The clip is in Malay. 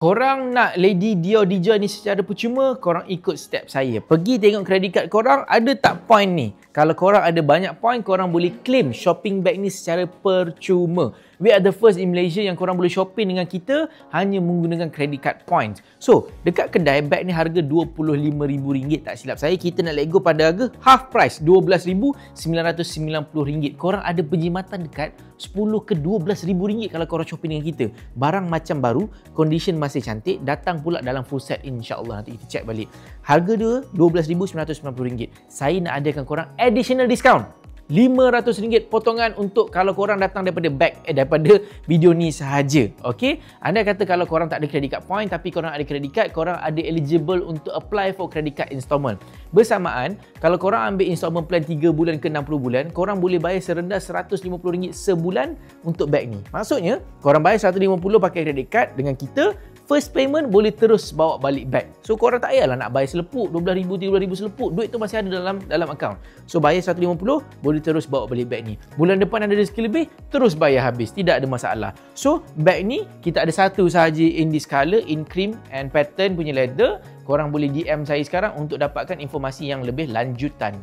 Korang nak Lady Dior Dija ni secara percuma, korang ikut step saya. Pergi tengok credit card korang, ada tak point ni? Kalau korang ada banyak point, korang boleh claim shopping bag ni secara percuma. We are the first in Malaysia yang korang boleh shopping dengan kita hanya menggunakan credit card points. So, dekat kedai bag ni harga RM25,000 tak silap saya. Kita nak let go pada harga half price, RM12,990. Korang ada penjimatan dekat 10 ke 12 ribu ringgit kalau korang shopping dengan kita. Barang macam baru, condition masih cantik, datang pula dalam full set insya-Allah. Nanti kita check balik. Harga dia RM12,990. Saya nak adakan korang additional discount. RM500 potongan untuk kalau korang datang daripada daripada video ni sahaja. Okey, anda kata kalau korang tak ada credit card point tapi korang ada credit card, korang ada eligible untuk apply for credit card installment. Bersamaan, kalau korang ambil installment plan 3 bulan ke 60 bulan, korang boleh bayar serendah RM150 sebulan untuk bag ni. Maksudnya, korang bayar RM150 pakai credit card dengan kita, first payment boleh terus bawa balik bag. So korang tak payahlah nak bayar selepuk, RM12,000, RM13,000 selepuk. Duit tu masih ada dalam akaun. So bayar RM150, boleh terus bawa balik bag ni. Bulan depan ada rezeki lebih, terus bayar habis. Tidak ada masalah. So bag ni kita ada satu sahaja in this color, in cream and pattern punya leather. Korang boleh DM saya sekarang untuk dapatkan informasi yang lebih lanjutan.